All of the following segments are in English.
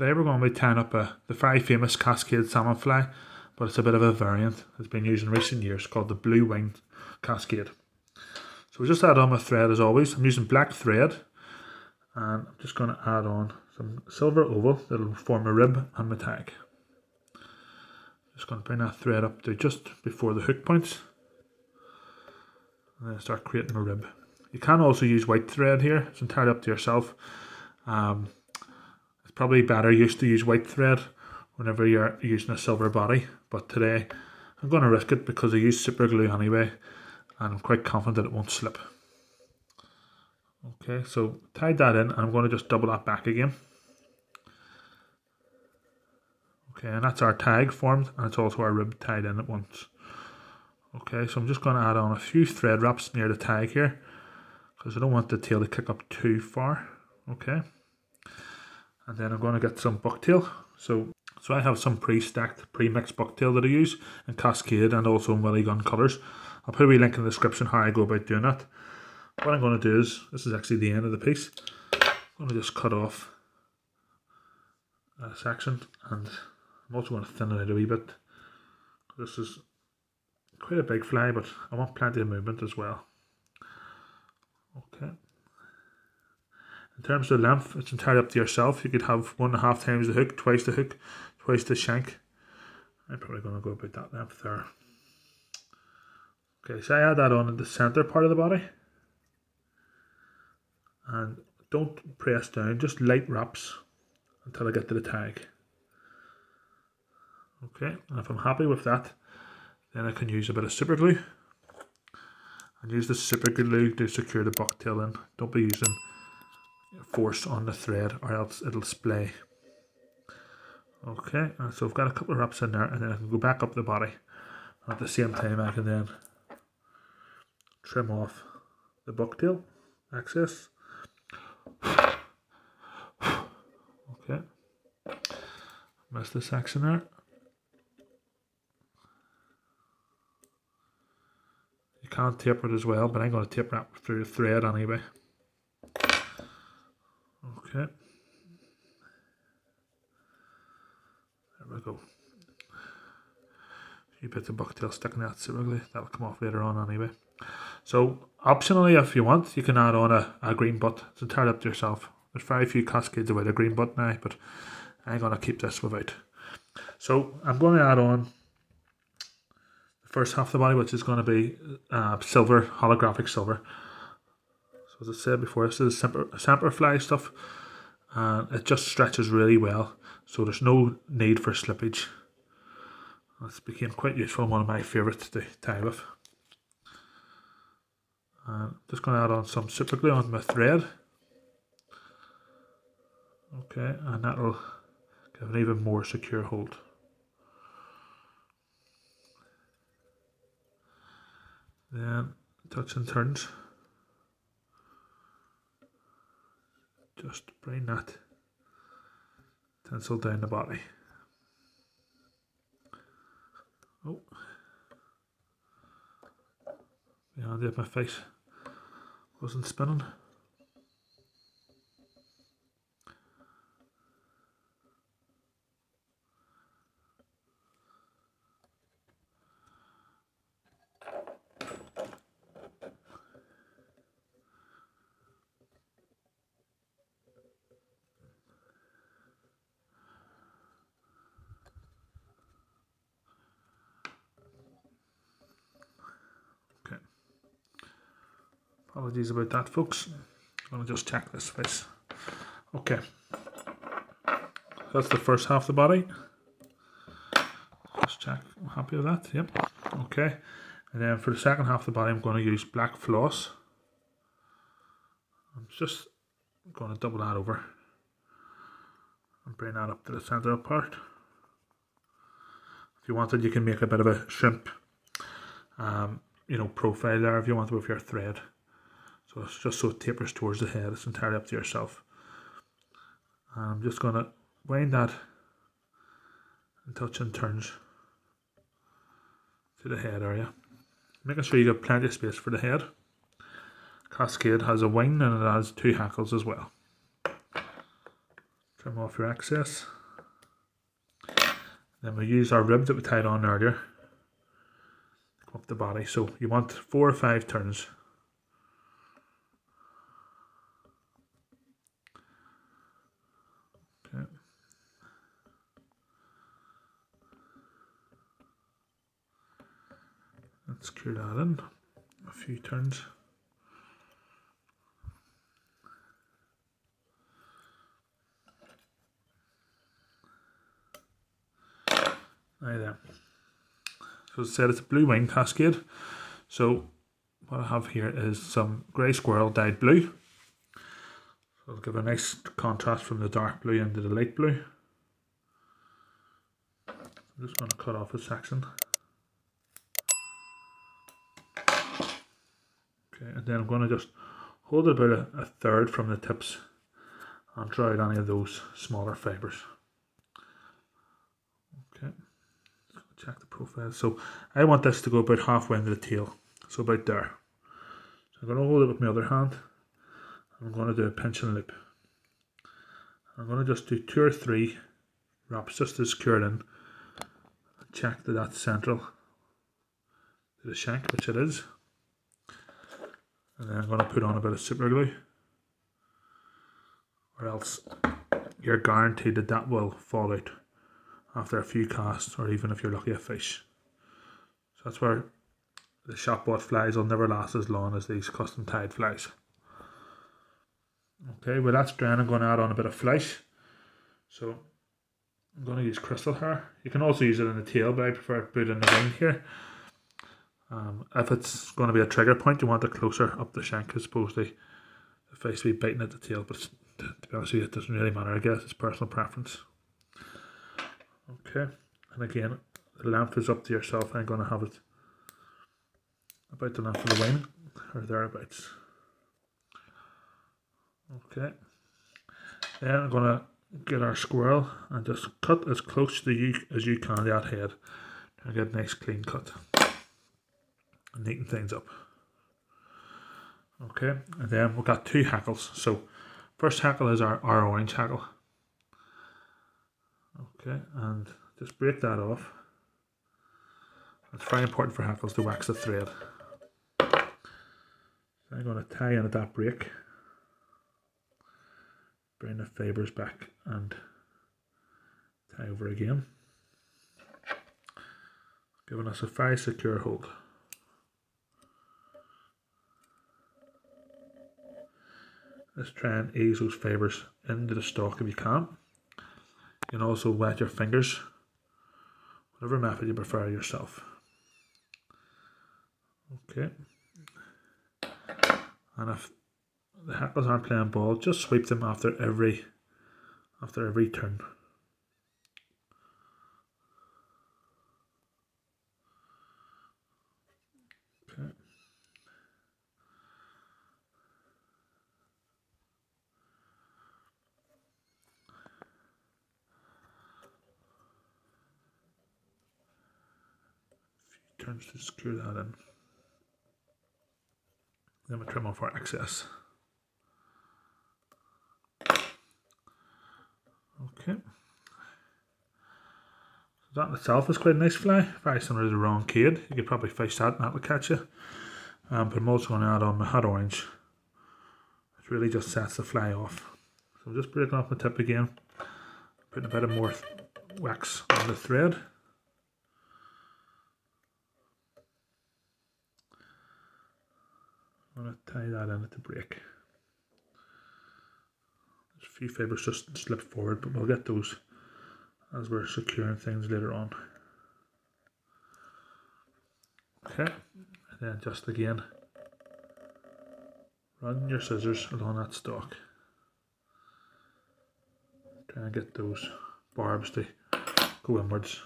Today we're going to be tying up the very famous Cascade salmon fly, but it's a bit of a variant. It's been used in recent years called the blue winged Cascade. So we just add on my thread as always. I'm using black thread, and I'm just going to add on some silver oval that will form a rib and my tag. Just going to bring that thread up to just before the hook points, and then start creating a rib. You can also use white thread here. It's entirely up to yourself. It's probably better used to use white thread whenever you're using a silver body, but today I'm going to risk it because I use super glue anyway, and I'm quite confident it won't slip. Okay, so tied that in, and I'm going to just double that back again. Okay, and that's our tag formed, and it's also our rib tied in at once. Okay, so I'm just going to add on a few thread wraps near the tag here, because I don't want the tail to kick up too far. Okay, and then I'm going to get some bucktail. So I have some pre-stacked, pre-mixed bucktail that I use in Cascade and also in Willy Gun colours. I'll put a wee link in the description how I go about doing that. What I'm going to do is, this is actually the end of the piece, I'm going to just cut off a section, and I'm also going to thin it out a wee bit. This is quite a big fly, but I want plenty of movement as well. Okay. In terms of length, it's entirely up to yourself. You could have 1.5 times the hook, twice the shank. I'm probably going to go about that length there. Okay, so I add that on in the centre part of the body. And don't press down, just light wraps until I get to the tag. Okay, and if I'm happy with that, then I can use a bit of super glue. And use the super glue to secure the bucktail in. Don't be using force on the thread or else it'll splay. Okay, so I've got a couple of wraps in there, and then I can go back up the body. And at the same time I can then trim off the bucktail excess. Okay, missed the section there. You can taper it as well, but I'm going to taper it through the thread anyway. Okay, there we go. A few bits of bucktail sticking out super glue, that'll come off later on anyway. So optionally, if you want, you can add on a green butt. It's entirely up to yourself. There's very few Cascades without a green butt now, but I'm going to keep this without. So I'm going to add on the first half of the body, which is going to be silver, holographic silver. So as I said before, this is samper fly stuff, and it just stretches really well, so there's no need for slippage. This became quite useful, one of my favourites to tie with. I'm just going to add on some super glue on my thread. Okay, and that'll give an even more secure hold. Then touch and turns. Just bring that tinsel down the body. Oh, behind it, my face wasn't spinning. Apologies about that, folks. I'm going to just check this face. Okay, that's the first half of the body. Just check, I'm happy with that. Yep. Okay, and then for the second half of the body, I'm going to use black floss. I'm just going to double that over and bring that up to the centre part. If you wanted, you can make a bit of a shrimp, profile there if you want with your thread. So it's just so it tapers towards the head. It's entirely up to yourself. I'm just going to wind that and touch and turns to the head area. Making sure you got plenty of space for the head. Cascade has a wing and it has 2 hackles as well. Trim off your excess. Then we use our rib that we tied on earlier to come up the body. So you want 4 or 5 turns. Okay. Let's screw that in. A few turns. Right there. So as I said, it's a blue wing Cascade. So what I have here is some grey squirrel dyed blue. So it'll give a nice contrast from the dark blue into the light blue. I'm just going to cut off a section. Okay, and then I'm going to just hold it about a third from the tips and draw out any of those smaller fibres. Okay. Check the profile. So I want this to go about halfway into the tail, so about there. So I'm going to hold it with my other hand. I'm going to do a pinch and loop. I'm going to just do 2 or 3 wraps just to secure it in. Check that that's central to the shank, which it is. And then I'm going to put on a bit of super glue, or else you're guaranteed that that will fall out after a few casts, or even if you're lucky a fish. So that's where the shop bought flies will never last as long as these custom tied flies. Okay, well that's drying, I'm going to add on a bit of flesh. So I'm going to use crystal hair. You can also use it in the tail, but I prefer to put it in the wing here. If it's going to be a trigger point, you want it closer up the shank as opposed to the fish be biting at the tail. But to be honest with you, it doesn't really matter, I guess. It's personal preference. Okay, and again, the length is up to yourself. I'm going to have it about the length of the wing, or thereabouts. Okay, then I'm going to get our squirrel and just cut as close to you as you can to that head. And get a nice clean cut. And neaten things up. Okay, and then we've got 2 hackles. So first hackle is our orange hackle. Okay, and just break that off. It's very important for hackles to wax the thread. So I'm going to tie in at that break. Bring the fibres back and tie over again. Giving us a very secure hold. Let's try and ease those fibres into the stalk if you can. You can also wet your fingers, whatever method you prefer yourself. Okay. And if the hackles aren't playing ball, just sweep them after every turn. Okay. Turns to screw that in. Then we trim off our excess. Okay. So that in itself is quite a nice fly. Very similar to the wrong Cascade. You could probably fish that and that would catch you. But I'm also going to add on my hot orange, which really just sets the fly off. So I'm just breaking off the tip again, putting a bit of more wax on the thread. I'm going to tie that in at the break. There's a few fibres just slip forward, but we'll get those as we're securing things later on. Okay, and then just again, run your scissors along that stalk. Try and get those barbs to go inwards.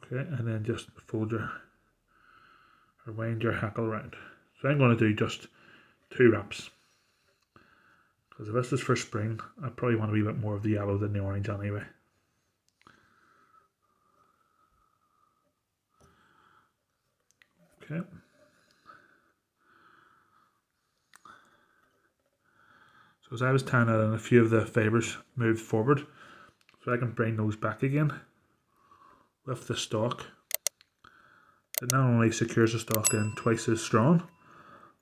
Okay, and then just fold your, or wind your hackle round. So I'm going to do just 2 wraps. Because if this is for spring, I probably want a wee bit more of the yellow than the orange anyway. Okay. So as I was tying it in, a few of the fibres moved forward, so I can bring those back again with the stalk. It not only secures the stalk in twice as strong,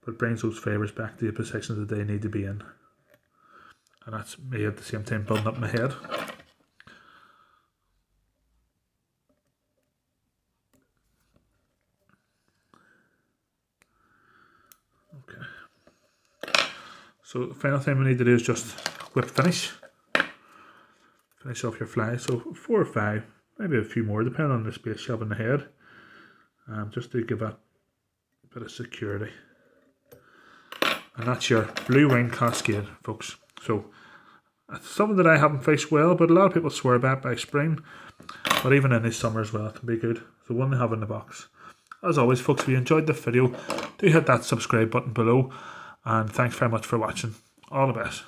but brings those fibres back to the positions that they need to be in. And that's me at the same time building up my head. Okay. So the final thing we need to do is just whip finish. Finish off your fly. So 4 or 5, maybe a few more, depending on the space you have in the head. Just to give it a bit of security. And that's your blue wing Cascade, folks. So it's something that I haven't fished well, but a lot of people swear by spring. But even in this summer as well, it can be good. So one to have in the box. As always, folks, if you enjoyed the video, do hit that subscribe button below. And thanks very much for watching. All the best.